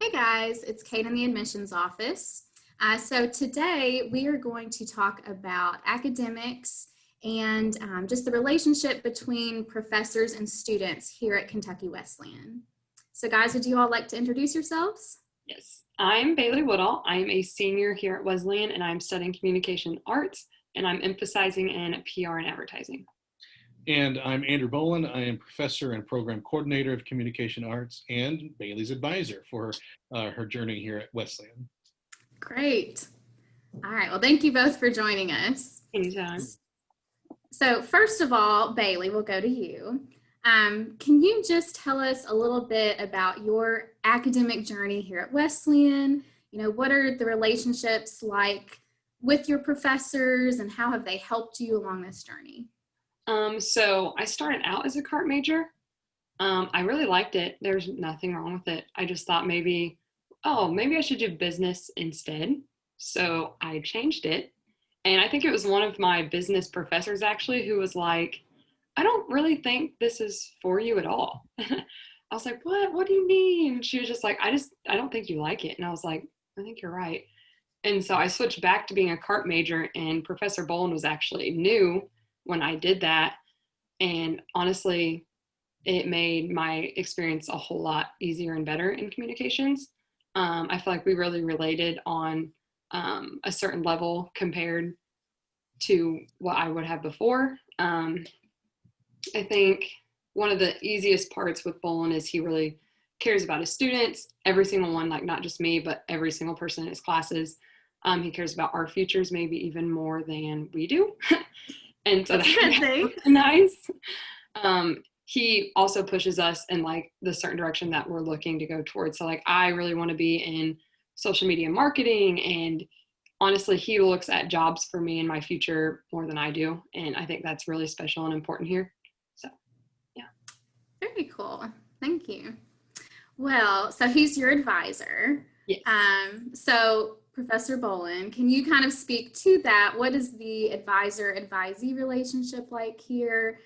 Hey guys, it's Kate in the admissions office. So today we are going to talk about academics and just the relationship between professors and students here at Kentucky Wesleyan. So guys, would you all like to introduce yourselves? Yes, I'm Bailey Woodall. I'm a senior here at Wesleyan and I'm studying communication arts and I'm emphasizing in PR and advertising. And I'm Andrew Bolin. I am professor and program coordinator of communication arts and Bailey's advisor for her journey here at Wesleyan. Great. All right, well, thank you both for joining us. Anytime. So first of all, Bailey, we'll go to you. Can you just tell us a little bit about your academic journey here at Wesleyan? You know, what are the relationships like with your professors and how have they helped you along this journey? So I started out as a CART major. I really liked it. There's nothing wrong with it. I just thought maybe I should do business instead. So I changed it. And I think it was one of my business professors actually who was like, I don't really think this is for you at all. I was like, what? What do you mean? She was just like, I don't think you like it. And I was like, I think you're right. And so I switched back to being a CART major, and Professor Boland was actually new when I did that. And honestly, it made my experience a whole lot easier and better in communications. I feel like we really related on a certain level compared to what I would have before. I think one of the easiest parts with Bolin is he really cares about his students, every single one, like not just me, but every single person in his classes. He cares about our futures maybe even more than we do. And so That's a good thing. that's nice. He also pushes us in like the certain direction that we're looking to go towards. So like I really want to be in social media marketing, and honestly, he looks at jobs for me and my future more than I do. And I think that's really special and important here. So, yeah. Very cool. Thank you. Well, so he's your advisor. Yes. So Professor Bolin, can you kind of speak to that? What is the advisor-advisee relationship like here?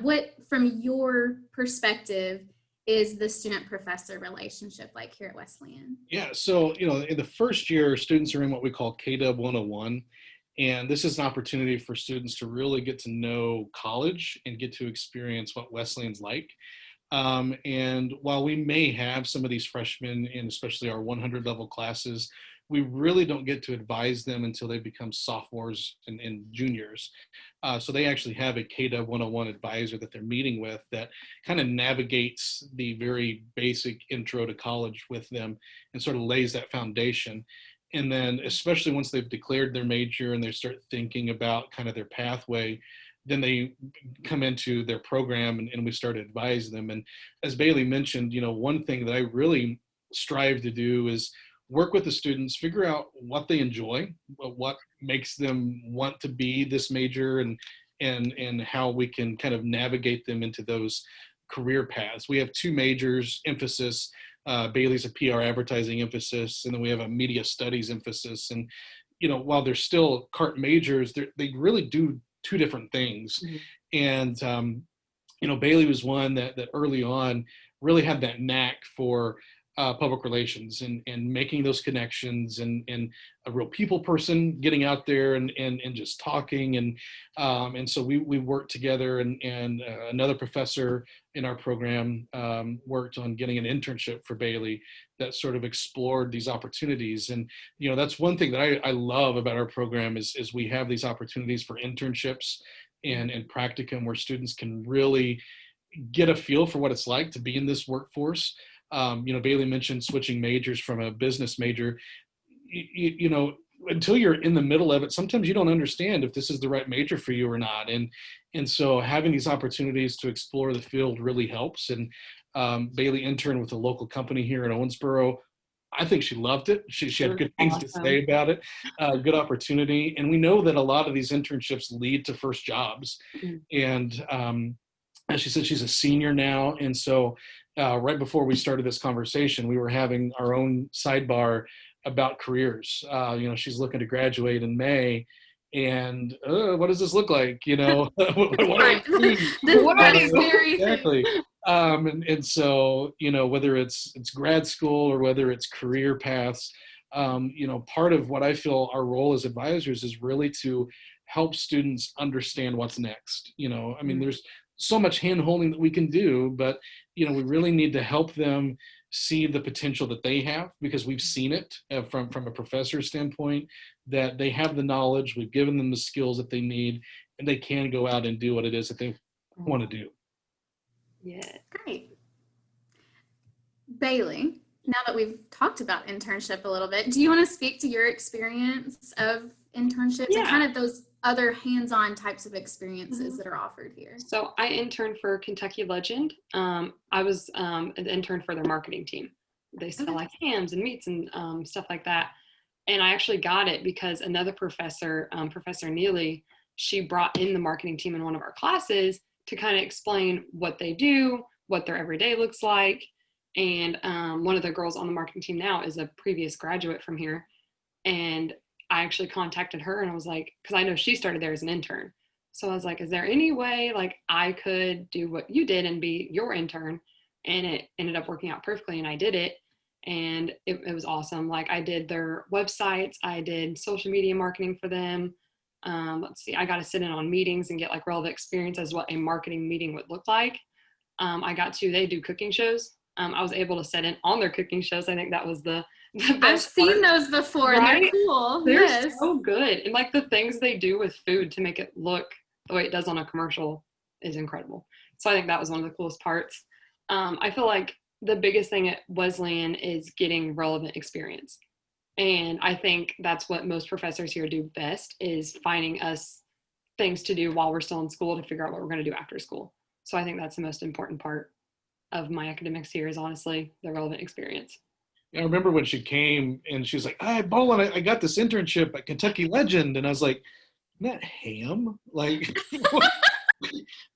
What, from your perspective, is the student-professor relationship like here at Wesleyan? Yeah, so, in the first year, students are in what we call KW 101. And this is an opportunity for students to really get to know college and get to experience what Wesleyan's like. And while we may have some of these freshmen in especially our 100 level classes, we really don't get to advise them until they become sophomores and juniors. So they actually have a KW 101 advisor that they're meeting with that kind of navigates the very basic intro to college with them and sort of lays that foundation. And then especially once they've declared their major and they start thinking about kind of their pathway, then they come into their program and we start to advise them. And as Bailey mentioned, one thing that I really strive to do is work with the students, figure out what they enjoy, what makes them want to be this major, and how we can kind of navigate them into those career paths. We have two majors emphasis. Bailey's a PR advertising emphasis, and then we have a media studies emphasis. And while they're still CART majors, they really do two different things. Mm-hmm. And Bailey was one that early on really had that knack for public relations and making those connections, and a real people person, getting out there and just talking. And so we worked together, and another professor in our program worked on getting an internship for Bailey that sort of explored these opportunities. And that's one thing that I love about our program is we have these opportunities for internships and practicum where students can really get a feel for what it's like to be in this workforce. Bailey mentioned switching majors from a business major. Until you're in the middle of it, sometimes you don't understand if this is the right major for you or not. And so having these opportunities to explore the field really helps. And Bailey interned with a local company here in Owensboro. I think she loved it. She had good things to say about it, good opportunity. And we know that a lot of these internships lead to first jobs. Mm-hmm. And as she said, she's a senior now. And so right before we started this conversation, we were having our own sidebar about careers. She's looking to graduate in May. And what does this look like? What Right. This is scary. Exactly. And so, whether it's grad school or whether it's career paths, part of what I feel our role as advisors is really to help students understand what's next. I mean, there's so much hand holding that we can do, but, we really need to help them see the potential that they have, because we've seen it from a professor standpoint, that they have the knowledge, we've given them the skills that they need, and they can go out and do what it is that they want to do. Yeah. Great. Bailey, now that we've talked about internship a little bit, do you want to speak to your experience of internships and kind of those other hands-on types of experiences that are offered here? So I interned for Kentucky Legend. I was an intern for their marketing team. They sell like hams and meats and stuff like that. And I actually got it because another professor, Professor Neely, she brought in the marketing team in one of our classes to kind of explain what they do, what their everyday looks like. And one of the girls on the marketing team now is a previous graduate from here. And I actually contacted her and I was like, because I know she started there as an intern. So I was like, is there any way like I could do what you did and be your intern? And it ended up working out perfectly and I did it. And it was awesome. Like I did their websites, I did social media marketing for them. Let's see, I got to sit in on meetings and get like relevant experience as what a marketing meeting would look like. They do cooking shows. I was able to sit in on their cooking shows. I think that was the best I've seen those before, right? And they're cool. They're so good. And like the things they do with food to make it look the way it does on a commercial is incredible. So I think that was one of the coolest parts. I feel like the biggest thing at Wesleyan is getting relevant experience. And I think that's what most professors here do best, is finding us things to do while we're still in school to figure out what we're going to do after school. So I think that's the most important part of my academics here, is honestly the relevant experience. I remember when she came and she was like, "Hi, Bolin, I got this internship at Kentucky Legend." And I was like, "Not ham? Like,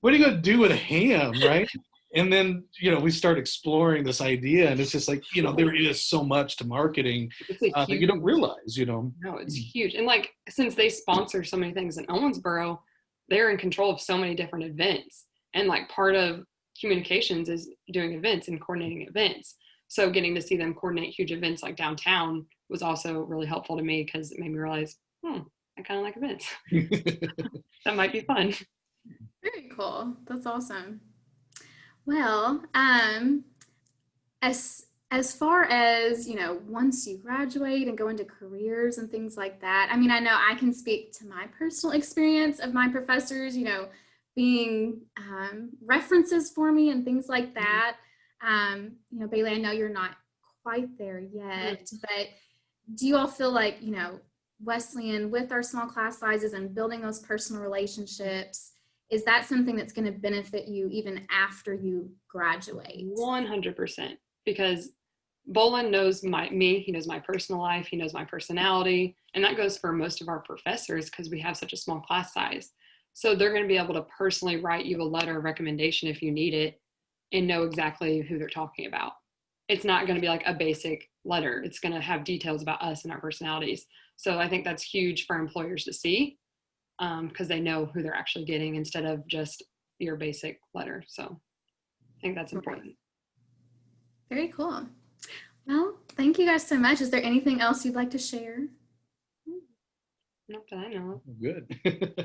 what are you going to do with a ham, right?" And then, we start exploring this idea, and it's just like, there is so much to marketing that you don't realize, No, it's huge. And like, since they sponsor so many things in Owensboro, they're in control of so many different events. And like part of communications is doing events and coordinating events. So getting to see them coordinate huge events like downtown was also really helpful to me, because it made me realize, I kind of like events. That might be fun. Very cool. That's awesome. Well, as far as, once you graduate and go into careers and things like that, I mean, I know I can speak to my personal experience of my professors, being references for me and things like that. Bailey, I know you're not quite there yet, but do you all feel like, Wesleyan, with our small class sizes and building those personal relationships, is that something that's going to benefit you even after you graduate? 100%, because Bolin knows me, he knows my personal life, he knows my personality, and that goes for most of our professors because we have such a small class size. So they're going to be able to personally write you a letter of recommendation if you need it and know exactly who they're talking about. It's not going to be like a basic letter. It's going to have details about us and our personalities. So I think that's huge for employers to see, because they know who they're actually getting instead of just your basic letter. So I think that's important. Very cool. Well, thank you guys so much. Is there anything else you'd like to share? Not that I know of. Good.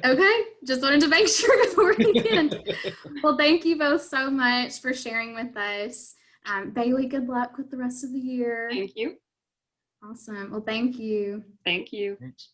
Okay, just wanted to make sure before we end. Well, thank you both so much for sharing with us. Bailey, good luck with the rest of the year. Thank you. Awesome. Well, thank you. Thank you. Thanks.